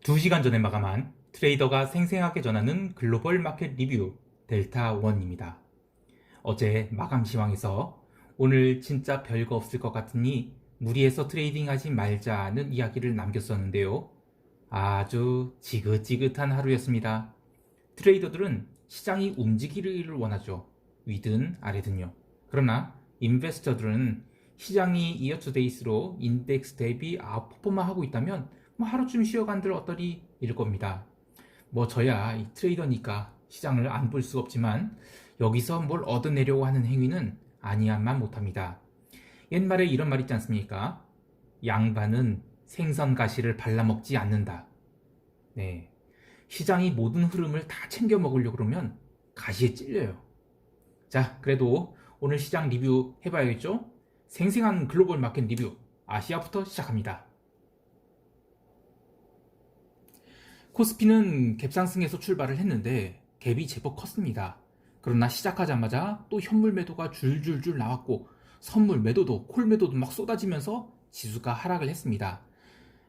2시간 전에 마감한 트레이더가 생생하게 전하는 글로벌 마켓 리뷰 델타1입니다. 어제 마감 시황에서 오늘 진짜 별거 없을 것 같으니 무리해서 트레이딩하지 말자는 이야기를 남겼었는데요. 아주 지긋지긋한 하루였습니다. 트레이더들은 시장이 움직이기를 원하죠. 위든 아래든요. 그러나 인베스터들은 시장이 이어투데이스로 인덱스 대비 아웃퍼포먼 하고 있다면 하루쯤 쉬어간들 어떠리 일 겁니다. 저야 이 트레이더니까 시장을 안 볼 수 없지만 여기서 뭘 얻어내려고 하는 행위는 아니야만 못합니다. 옛말에 이런 말 있지 않습니까? 양반은 생선 가시를 발라먹지 않는다. 네, 시장이 모든 흐름을 다 챙겨 먹으려고 그러면 가시에 찔려요. 자, 그래도 오늘 시장 리뷰 해봐야겠죠? 생생한 글로벌 마켓 리뷰 아시아부터 시작합니다. 코스피는 갭상승에서 출발을 했는데 갭이 제법 컸습니다. 그러나 시작하자마자 또 현물 매도가 줄줄줄 나왔고 선물 매도도 콜 매도도 막 쏟아지면서 지수가 하락을 했습니다.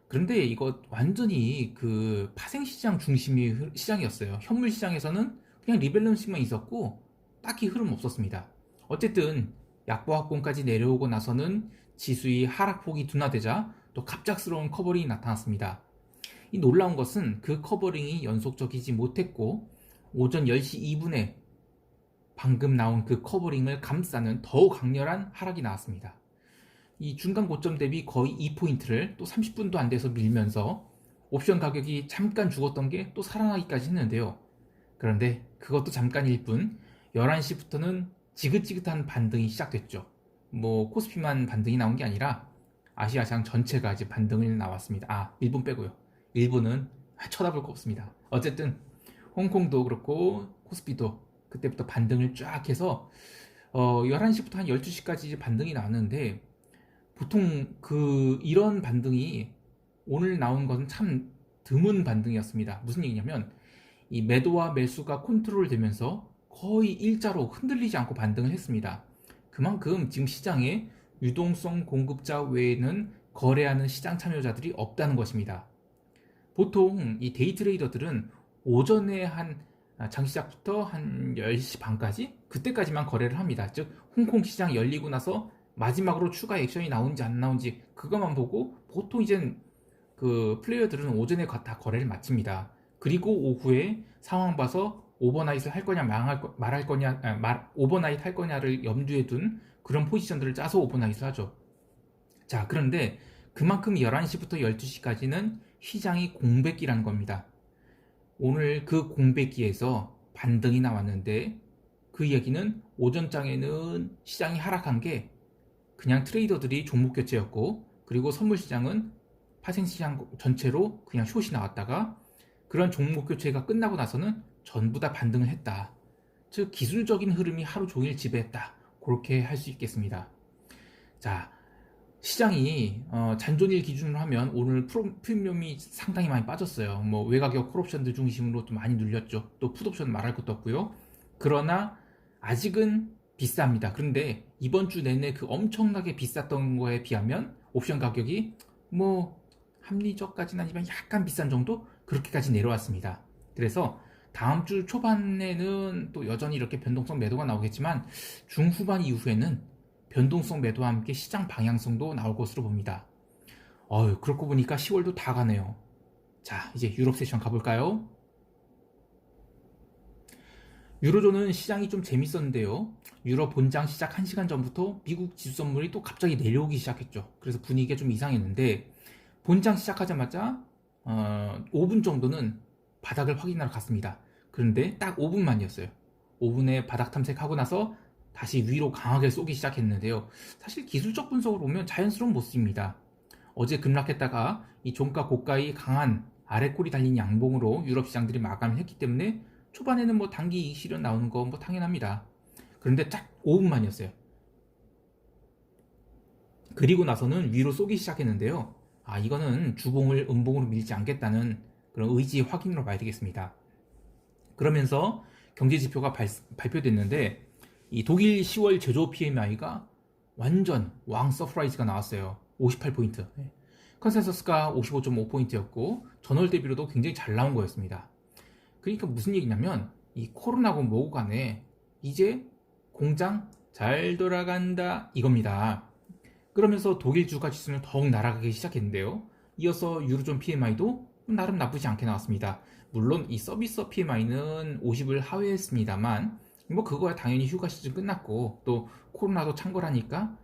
그런데 이거 완전히 그 파생시장 중심의 시장이었어요. 현물 시장에서는 그냥 리밸런싱만 있었고 딱히 흐름 없었습니다. 어쨌든 약보합권까지 내려오고 나서는 지수의 하락폭이 둔화되자 또 갑작스러운 커버링이 나타났습니다. 이 놀라운 것은 그 커버링이 연속적이지 못했고 오전 10시 2분에 방금 나온 그 커버링을 감싸는 더욱 강렬한 하락이 나왔습니다. 이 중간 고점 대비 거의 2포인트를 또 30분도 안 돼서 밀면서 옵션 가격이 잠깐 죽었던 게 또 살아나기까지 했는데요. 그런데 그것도 잠깐일 뿐 11시부터는 지긋지긋한 반등이 시작됐죠. 코스피만 반등이 나온 게 아니라 아시아장 전체가 이제 반등을 나왔습니다. 일본 빼고요. 일본은 쳐다볼 거 없습니다. 어쨌든 홍콩도 그렇고 코스피도 그때부터 반등을 쫙 해서 11시부터 한 12시까지 이제 반등이 나왔는데 보통 이런 반등이 오늘 나온 것은 참 드문 반등이었습니다. 무슨 얘기냐면 이 매도와 매수가 컨트롤 되면서 거의 일자로 흔들리지 않고 반등을 했습니다. 그만큼 지금 시장에 유동성 공급자 외에는 거래하는 시장 참여자들이 없다는 것입니다. 보통 이 데이 트레이더들은 오전에 장시작부터 한 10시 반까지 그때까지만 거래를 합니다. 즉 홍콩 시장 열리고 나서 마지막으로 추가 액션이 나온지 안 나온지 그것만 보고 보통 이젠 그 플레이어들은 오전에 다 거래를 마칩니다. 그리고 오후에 상황 봐서 오버나잇을 할 거냐 말할 거냐 오버나잇 할 거냐를 염두에 둔 그런 포지션들을 짜서 오버나잇을 하죠. 자, 그런데 그만큼 11시부터 12시까지는 시장이 공백기라는 겁니다. 오늘 그 공백기에서 반등이 나왔는데 그 얘기는 오전장에는 시장이 하락한 게 그냥 트레이더들이 종목 교체였고 그리고 선물 시장은 파생시장 전체로 그냥 숏이 나왔다가 그런 종목 교체가 끝나고 나서는 전부 다 반등을 했다. 즉 기술적인 흐름이 하루 종일 지배했다. 그렇게 할 수 있겠습니다. 자, 시장이 잔존일 기준으로 하면 오늘 프리미엄이 상당히 많이 빠졌어요. 외가격 콜옵션들 중심으로 또 많이 눌렸죠. 또 풋옵션 말할 것도 없고요. 그러나 아직은 비쌉니다. 그런데 이번 주 내내 그 엄청나게 비쌌던 거에 비하면 옵션 가격이 합리적까지는 아니지만 약간 비싼 정도 그렇게까지 내려왔습니다. 그래서 다음 주 초반에는 또 여전히 이렇게 변동성 매도가 나오겠지만 중후반 이후에는 변동성 매도와 함께 시장 방향성도 나올 것으로 봅니다. 그렇고 보니까 10월도 다 가네요. 자, 이제 유럽 세션 가볼까요? 유로존은 시장이 좀 재밌었는데요. 유럽 본장 시작 1시간 전부터 미국 지수 선물이 또 갑자기 내려오기 시작했죠. 그래서 분위기가 좀 이상했는데 본장 시작하자마자 5분 정도는 바닥을 확인하러 갔습니다. 그런데 딱 5분만이었어요. 5분에 바닥 탐색하고 나서 다시 위로 강하게 쏘기 시작했는데요. 사실 기술적 분석으로 보면 자연스러운 모습입니다. 어제 급락했다가 이 종가 고가의 강한 아래꼬리 달린 양봉으로 유럽 시장들이 마감을 했기 때문에 초반에는 단기 실현 나오는 거 당연합니다. 그런데 딱 5분만이었어요. 그리고 나서는 위로 쏘기 시작했는데요. 이거는 주봉을 음봉으로 밀지 않겠다는 그런 의지 확인으로 봐야 되겠습니다. 그러면서 경제지표가 발표됐는데 이 독일 10월 제조 PMI가 완전 왕 서프라이즈가 나왔어요. 58포인트. 컨센서스가 55.5포인트였고 전월 대비로도 굉장히 잘 나온 거였습니다. 그러니까 무슨 얘기냐면 이 코로나고 뭐고 간에 이제 공장 잘 돌아간다 이겁니다. 그러면서 독일 주가 지수는 더욱 날아가기 시작했는데요. 이어서 유로존 PMI도 나름 나쁘지 않게 나왔습니다. 물론 이 서비스 PMI는 50을 하회했습니다만 뭐 그거야 당연히 휴가 시즌 끝났고 또 코로나도 창궐하니까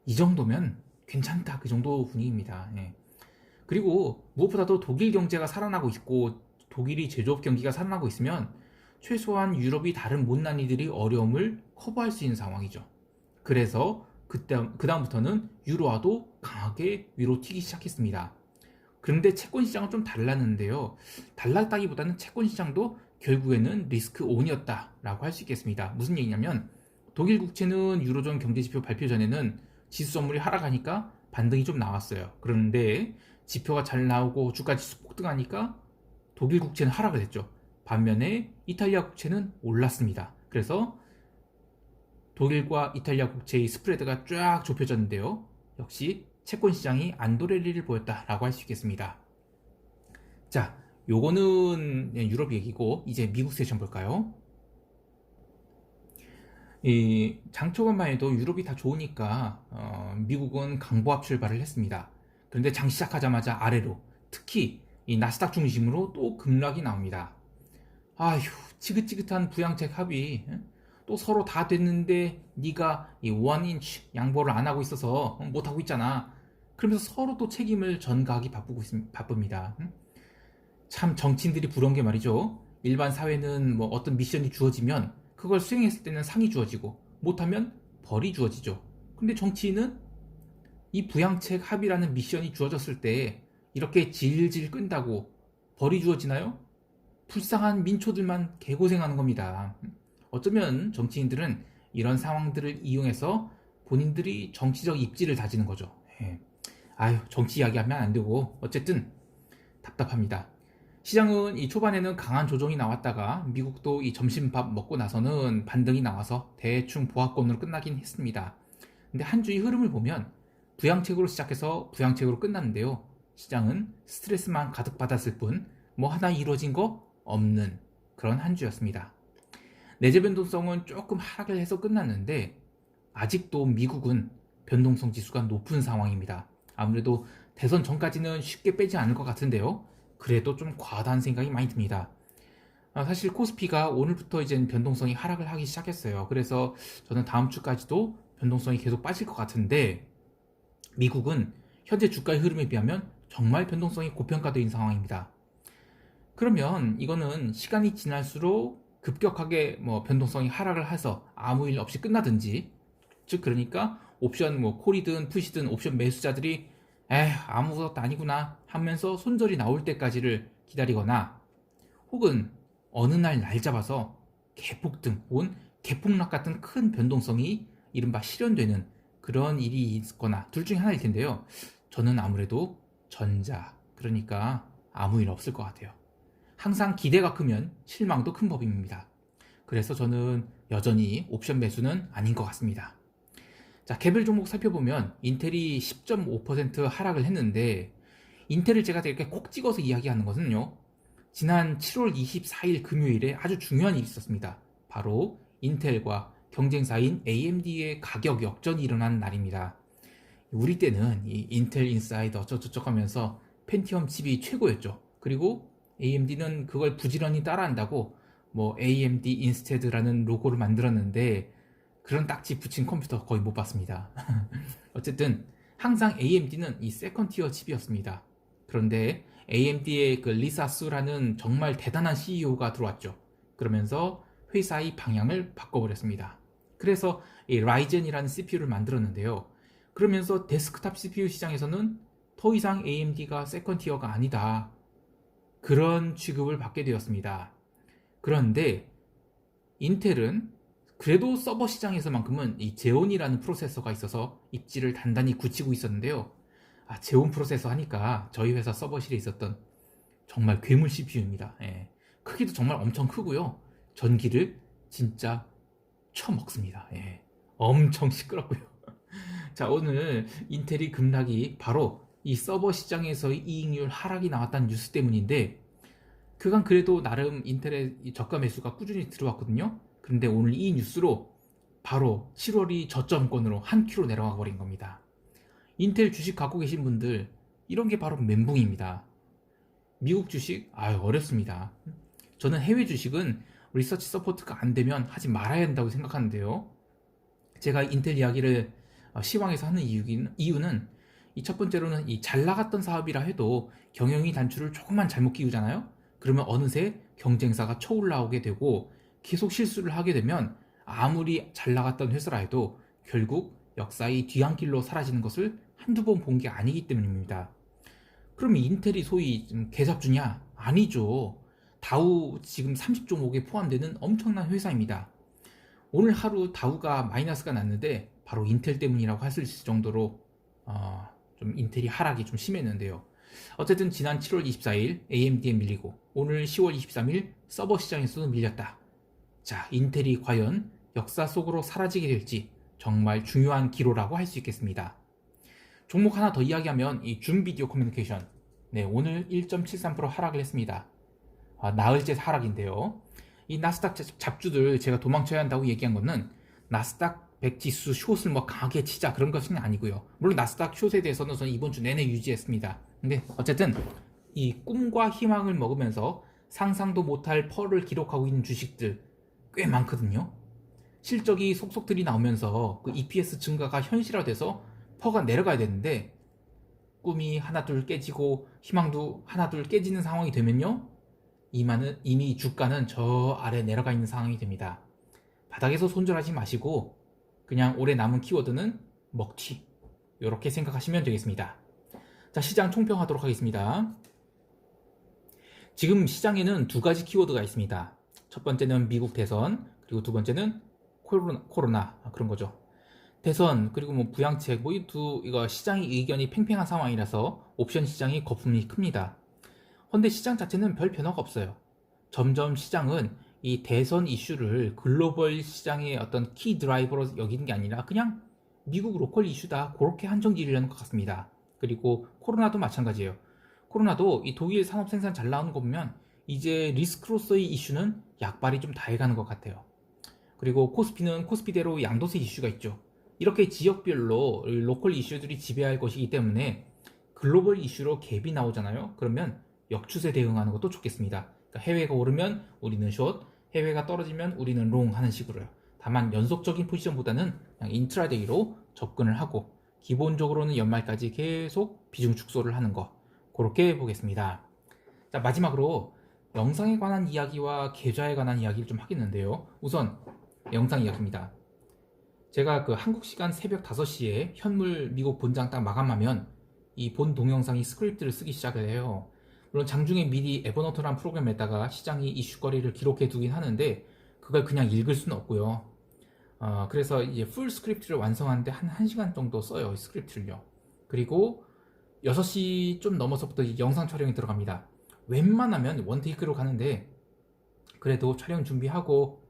이 정도면 괜찮다 그 정도 분위기입니다. 예. 그리고 무엇보다도 독일 경제가 살아나고 있고 독일이 제조업 경기가 살아나고 있으면 최소한 유럽이 다른 못난이들이 어려움을 커버할 수 있는 상황이죠. 그래서 그다음부터는 유로화도 강하게 위로 튀기 시작했습니다. 그런데 채권 시장은 좀 달랐는데요. 달랐다기보다는 채권 시장도 결국에는 리스크 온이었다라고 할 수 있겠습니다. 무슨 얘기냐면 독일 국채는 유로존 경제지표 발표 전에는 지수 선물이 하락하니까 반등이 좀 나왔어요. 그런데 지표가 잘 나오고 주가 지수 폭등하니까 독일 국채는 하락을 했죠. 반면에 이탈리아 국채는 올랐습니다. 그래서 독일과 이탈리아 국채의 스프레드가 쫙 좁혀졌는데요. 역시 채권 시장이 안도렐리를 보였다라고 할 수 있겠습니다. 자, 요거는 유럽 얘기고 이제 미국 세션 볼까요? 이 장초반만 해도 유럽이 다 좋으니까 미국은 강보합 출발을 했습니다. 그런데 장 시작하자마자 아래로 특히 이 나스닥 중심으로 또 급락이 나옵니다. 아휴 지긋지긋한 부양책 합의 또 서로 다 됐는데 네가 이 원인치 양보를 안 하고 있어서 못 하고 있잖아. 그러면서 서로 또 책임을 전가하기 바쁩니다. 참 정치인들이 부러운 게 말이죠. 일반 사회는 뭐 어떤 미션이 주어지면 그걸 수행했을 때는 상이 주어지고 못하면 벌이 주어지죠. 근데 정치인은 이 부양책 합의라는 미션이 주어졌을 때 이렇게 질질 끈다고 벌이 주어지나요? 불쌍한 민초들만 개고생하는 겁니다. 어쩌면 정치인들은 이런 상황들을 이용해서 본인들이 정치적 입지를 다지는 거죠. 예. 아유, 정치 이야기하면 안 되고 어쨌든 답답합니다. 시장은 이 초반에는 강한 조정이 나왔다가 미국도 이 점심밥 먹고 나서는 반등이 나와서 대충 보합권으로 끝나긴 했습니다. 근데 한 주의 흐름을 보면 부양책으로 시작해서 부양책으로 끝났는데요. 시장은 스트레스만 가득 받았을 뿐 뭐 하나 이루어진 거 없는 그런 한 주였습니다. 내재 변동성은 조금 하락을 해서 끝났는데 아직도 미국은 변동성 지수가 높은 상황입니다. 아무래도 대선 전까지는 쉽게 빼지 않을 것 같은데요. 그래도 좀 과다한 생각이 많이 듭니다. 사실 코스피가 오늘부터 이제 변동성이 하락을 하기 시작했어요. 그래서 저는 다음 주까지도 변동성이 계속 빠질 것 같은데 미국은 현재 주가의 흐름에 비하면 정말 변동성이 고평가되어 있는 상황입니다. 그러면 이거는 시간이 지날수록 급격하게 뭐 변동성이 하락을 해서 아무 일 없이 끝나든지 즉 그러니까 옵션 뭐 콜이든 푸시든 옵션 매수자들이 아무것도 아니구나 하면서 손절이 나올 때까지를 기다리거나 혹은 어느 날 잡아서 개폭등 혹은 개폭락 같은 큰 변동성이 이른바 실현되는 그런 일이 있거나 둘 중에 하나일 텐데요. 저는 아무래도 전자 그러니까 아무 일 없을 것 같아요. 항상 기대가 크면 실망도 큰 법입니다. 그래서 저는 여전히 옵션 매수는 아닌 것 같습니다. 자, 개별 종목 살펴보면 인텔이 10.5% 하락을 했는데 인텔을 제가 이렇게 콕 찍어서 이야기하는 것은요. 지난 7월 24일 금요일에 아주 중요한 일이 있었습니다. 바로 인텔과 경쟁사인 AMD의 가격 역전이 일어난 날입니다. 우리 때는 이 인텔 인사이드 어쩌고저쩌고 하면서 펜티엄 칩이 최고였죠. 그리고 AMD는 그걸 부지런히 따라한다고 뭐 AMD 인스테드라는 로고를 만들었는데 그런 딱지 붙인 컴퓨터 거의 못 봤습니다. 어쨌든 항상 AMD는 이 세컨 티어 칩이었습니다. 그런데 AMD의 그 리사 수라는 정말 대단한 CEO가 들어왔죠. 그러면서 회사의 방향을 바꿔버렸습니다. 그래서 이 라이젠이라는 CPU를 만들었는데요. 그러면서 데스크탑 CPU 시장에서는 더 이상 AMD가 세컨 티어가 아니다. 그런 취급을 받게 되었습니다. 그런데 인텔은 그래도 서버 시장에서만큼은 이 제온이라는 프로세서가 있어서 입지를 단단히 굳히고 있었는데요. 제온 프로세서 하니까 저희 회사 서버실에 있었던 정말 괴물 CPU입니다. 예. 크기도 정말 엄청 크고요. 전기를 진짜 쳐먹습니다. 예. 엄청 시끄럽고요. 자, 오늘 인텔이 급락이 바로 이 서버 시장에서의 이익률 하락이 나왔다는 뉴스 때문인데, 그간 그래도 나름 인텔의 저가 매수가 꾸준히 들어왔거든요. 그런데 오늘 이 뉴스로 바로 7월이 저점권으로 한 큐로 내려가 버린 겁니다. 인텔 주식 갖고 계신 분들, 이런 게 바로 멘붕입니다. 미국 주식 어렵습니다. 저는 해외 주식은 리서치 서포트가 안 되면 하지 말아야 한다고 생각하는데요. 제가 인텔 이야기를 시황에서 하는 이유는 이 첫 번째로는 이 잘 나갔던 사업이라 해도 경영이 단추를 조금만 잘못 끼우잖아요. 그러면 어느새 경쟁사가 쳐올라오게 되고, 계속 실수를 하게 되면 아무리 잘 나갔던 회사라 해도 결국 역사의 뒤안길로 사라지는 것을 한두 번 본 게 아니기 때문입니다. 그럼 인텔이 소위 개잡주냐? 아니죠. 다우 지금 30종목에 포함되는 엄청난 회사입니다. 오늘 하루 다우가 마이너스가 났는데 바로 인텔 때문이라고 할 수 있을 정도로 좀 인텔이 하락이 좀 심했는데요. 어쨌든 지난 7월 24일 AMD에 밀리고 오늘 10월 23일 서버 시장에서도 밀렸다. 자, 인텔이 과연 역사 속으로 사라지게 될지 정말 중요한 기로라고 할 수 있겠습니다. 종목 하나 더 이야기하면 이 줌 비디오 커뮤니케이션, 오늘 1.73% 하락을 했습니다. 나흘째 하락인데요. 이 나스닥 잡주들 제가 도망쳐야 한다고 얘기한 거는 나스닥 100 지수 숏을 강하게 치자 그런 것은 아니고요. 물론 나스닥 숏에 대해서는 저는 이번 주 내내 유지했습니다. 근데 어쨌든 이 꿈과 희망을 먹으면서 상상도 못할 펄을 기록하고 있는 주식들 꽤 많거든요. 실적이 속속들이 나오면서 그 EPS 증가가 현실화돼서 퍼가 내려가야 되는데, 꿈이 하나둘 깨지고 희망도 하나둘 깨지는 상황이 되면요, 이미 주가는 저 아래 내려가 있는 상황이 됩니다. 바닥에서 손절하지 마시고 그냥 올해 남은 키워드는 먹튀, 이렇게 생각하시면 되겠습니다. 자, 시장 총평하도록 하겠습니다. 지금 시장에는 두 가지 키워드가 있습니다. 첫 번째는 미국 대선, 그리고 두 번째는 코로나 그런 거죠. 대선 그리고 부양책 이거 시장의 의견이 팽팽한 상황이라서 옵션 시장이 거품이 큽니다. 근데 시장 자체는 별 변화가 없어요. 점점 시장은 이 대선 이슈를 글로벌 시장의 어떤 키 드라이버로 여기는 게 아니라 그냥 미국 로컬 이슈다, 그렇게 한정 지으려는 것 같습니다. 그리고 코로나도 마찬가지예요. 코로나도 이 독일 산업 생산 잘 나오는 거 보면 이제 리스크로서의 이슈는 약발이 좀 다해가는 것 같아요. 그리고 코스피는 코스피대로 양도세 이슈가 있죠. 이렇게 지역별로 로컬 이슈들이 지배할 것이기 때문에 글로벌 이슈로 갭이 나오잖아요. 그러면 역추세 대응하는 것도 좋겠습니다. 그러니까 해외가 오르면 우리는 숏, 해외가 떨어지면 우리는 롱 하는 식으로요. 다만 연속적인 포지션보다는 그냥 인트라데이로 접근을 하고, 기본적으로는 연말까지 계속 비중 축소를 하는 거, 그렇게 보겠습니다. 자, 마지막으로 영상에 관한 이야기와 계좌에 관한 이야기를 좀 하겠는데요. 우선 영상 이야기입니다. 제가 그 한국 시간 새벽 5시에 현물 미국 본장 딱 마감하면 이 본 동영상이 스크립트를 쓰기 시작을 해요. 물론 장중에 미리 에버노트라는 프로그램에다가 시장이 이슈거리를 기록해 두긴 하는데 그걸 그냥 읽을 수는 없고요. 그래서 이제 풀 스크립트를 완성하는데 한 1시간 정도 써요, 이 스크립트를요. 그리고 6시 좀 넘어서부터 영상 촬영이 들어갑니다. 웬만하면 원테이크로 가는데 그래도 촬영 준비하고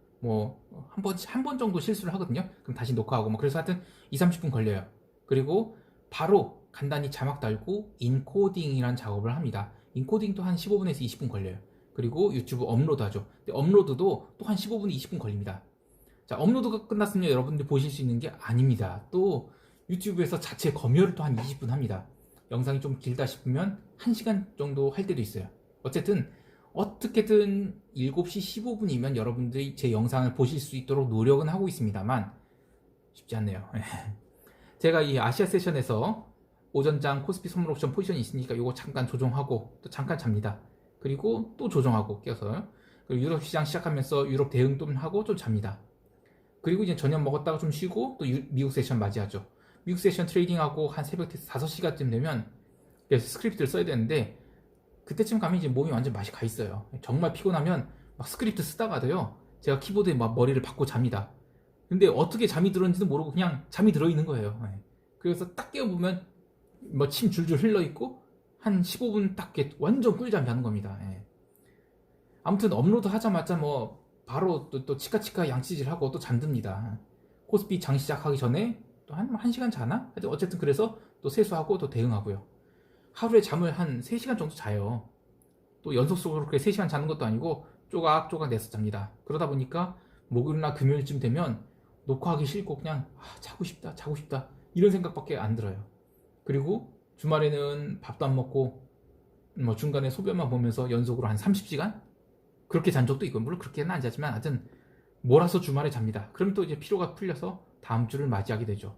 한 번 정도 실수를 하거든요. 그럼 다시 녹화하고 그래서 하여튼 20-30분 걸려요. 그리고 바로 간단히 자막 달고 인코딩이라는 작업을 합니다. 인코딩도 한 15분에서 20분 걸려요. 그리고 유튜브 업로드 하죠. 근데 업로드도 또 한 15분, 20분 걸립니다. 자, 업로드가 끝났으면 여러분들 보실 수 있는 게 아닙니다. 또 유튜브에서 자체 검열을 또 한 20분 합니다. 영상이 좀 길다 싶으면 1시간 정도 할 때도 있어요. 어쨌든 어떻게든 7시 15분이면 여러분들이 제 영상을 보실 수 있도록 노력은 하고 있습니다만 쉽지 않네요. 제가 이 아시아 세션에서 오전장 코스피 선물 옵션 포지션이 있으니까 이거 잠깐 조정하고 또 잠깐 잡니다. 그리고 또 조정하고 껴서, 그리고 유럽 시장 시작하면서 유럽 대응 좀 하고 좀 잡니다. 그리고 이제 저녁 먹었다가 좀 쉬고 또 미국 세션 맞이하죠. 미국 세션 트레이딩하고 한 새벽 5시간쯤 되면 그래서 스크립트를 써야 되는데, 그때쯤 가면 이제 몸이 완전 맛이 가 있어요. 정말 피곤하면 막 스크립트 쓰다가도요, 제가 키보드에 막 머리를 박고 잡니다. 근데 어떻게 잠이 들었는지도 모르고 그냥 잠이 들어있는 거예요. 그래서 딱 깨어보면 침 줄줄 흘러있고 한 15분 딱 완전 꿀잠 자는 겁니다. 아무튼 업로드 하자마자 바로 또 치카치카 양치질하고 또 잠듭니다. 코스피 장 시작하기 전에 또 한 1시간 자나? 어쨌든 그래서 또 세수하고 또 대응하고요. 하루에 잠을 한 3시간 정도 자요. 또 연속적으로 그렇게 3시간 자는 것도 아니고 쪼각쪼각 내서 잡니다. 그러다 보니까 목요일이나 금요일쯤 되면 녹화하기 싫고 그냥 자고 싶다 자고 싶다 이런 생각밖에 안 들어요. 그리고 주말에는 밥도 안 먹고 뭐 중간에 소변만 보면서 연속으로 한 30시간 그렇게 잔 적도 있고, 물론 그렇게는 안 자지만 하여튼 몰아서 주말에 잡니다. 그럼 또 이제 피로가 풀려서 다음 주를 맞이하게 되죠.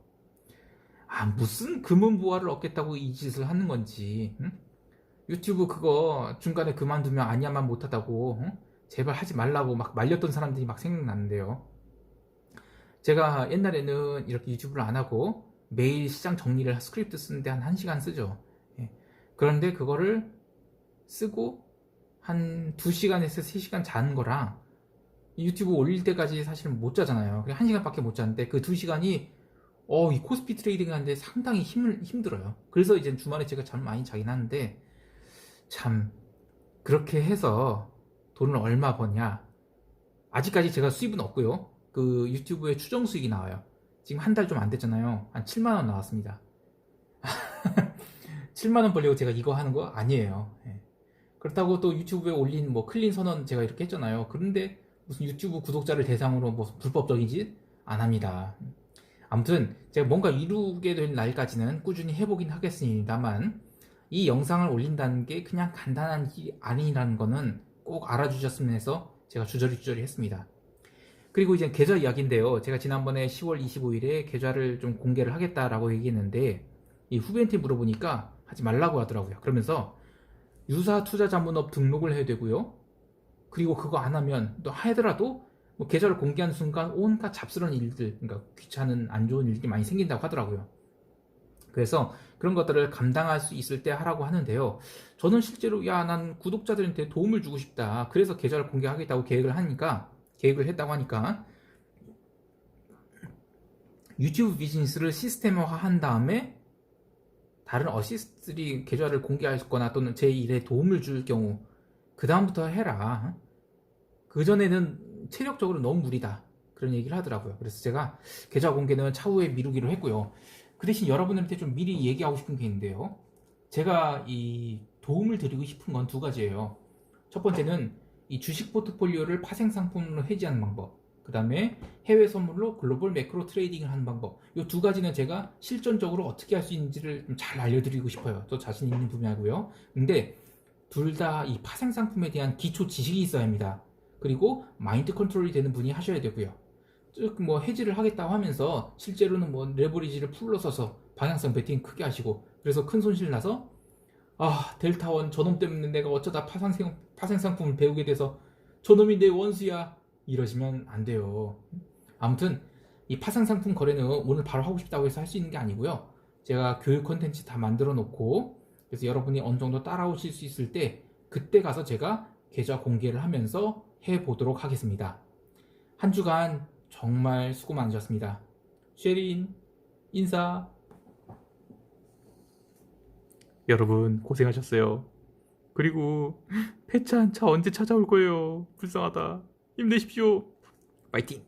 무슨 금은부화를 얻겠다고 이 짓을 하는 건지, 응? 유튜브 그거 중간에 그만두면 아니야만 못하다고, 응? 제발 하지 말라고 막 말렸던 사람들이 막 생각나는데요. 제가 옛날에는 이렇게 유튜브를 안 하고 매일 시장 정리를 스크립트 쓰는데 한 1시간 쓰죠. 예. 그런데 그거를 쓰고 한 2시간에서 3시간 자는 거랑 유튜브 올릴 때까지 사실 못 자잖아요. 그냥 1시간밖에 못 자는데 그 2시간이 이 코스피 트레이딩 하는데 상당히 힘들어요. 그래서 이제 주말에 제가 잠 많이 자긴 하는데, 참 그렇게 해서 돈을 얼마 버냐, 아직까지 제가 수입은 없고요. 그 유튜브에 추정 수익이 나와요. 지금 한 달 좀 안 됐잖아요. 한 7만원 나왔습니다. 7만원 벌려고 제가 이거 하는 거 아니에요. 예. 그렇다고 또 유튜브에 올린 뭐 클린 선언 제가 이렇게 했잖아요. 그런데 무슨 유튜브 구독자를 대상으로 뭐 불법적인 짓 안 합니다. 아무튼 제가 뭔가 이루게 될 날까지는 꾸준히 해보긴 하겠습니다만, 이 영상을 올린다는 게 그냥 간단한 일이 아니라는 거는 꼭 알아주셨으면 해서 제가 주저리 했습니다. 그리고 이제 계좌 이야기인데요. 제가 지난번에 10월 25일에 계좌를 좀 공개를 하겠다라고 얘기했는데, 이 후배한테 물어보니까 하지 말라고 하더라고요. 그러면서 유사 투자자문업 등록을 해야 되고요. 그리고 그거 안 하면 또 하더라도 뭐 계좌를 공개하는 순간 온갖 잡스러운 일들, 그러니까 귀찮은 안 좋은 일들이 많이 생긴다고 하더라고요. 그래서 그런 것들을 감당할 수 있을 때 하라고 하는데요. 저는 실제로 난 구독자들한테 도움을 주고 싶다. 그래서 계좌를 공개하겠다고 계획을 했다고 하니까 유튜브 비즈니스를 시스템화한 다음에 다른 어시스트들이 계좌를 공개하거나 또는 제 일에 도움을 줄 경우 그 다음부터 해라. 그전에는 체력적으로 너무 무리다. 그런 얘기를 하더라고요. 그래서 제가 계좌 공개는 차후에 미루기로 했고요. 그 대신 여러분들한테 좀 미리 얘기하고 싶은 게 있는데요. 제가 이 도움을 드리고 싶은 건 2가지예요. 첫 번째는 이 주식 포트폴리오를 파생 상품으로 해지하는 방법, 그 다음에 해외 선물로 글로벌 매크로 트레이딩을 하는 방법. 이 2가지는 제가 실전적으로 어떻게 할 수 있는지를 좀 잘 알려드리고 싶어요. 또 자신 있는 분야고요. 근데 둘 다 이 파생 상품에 대한 기초 지식이 있어야 합니다. 그리고 마인드 컨트롤이 되는 분이 하셔야 되고요. 즉 뭐 해지를 하겠다고 하면서 실제로는 뭐 레버리지를 풀로 써서 방향성 베팅 크게 하시고, 그래서 큰 손실 나서 델타원 저놈 때문에 내가 어쩌다 파생 상품을 배우게 돼서 저놈이 내 원수야 이러시면 안 돼요. 아무튼 이 파생 상품 거래는 오늘 바로 하고 싶다고 해서 할 수 있는 게 아니고요. 제가 교육 콘텐츠 다 만들어 놓고, 그래서 여러분이 어느 정도 따라오실 수 있을 때 그때 가서 제가 계좌 공개를 하면서 해보도록 하겠습니다. 한 주간 정말 수고 많으셨습니다. 쉐린 인사. 여러분 고생하셨어요. 그리고 폐차 차 언제 찾아올 거예요. 불쌍하다. 힘내십시오. 파이팅.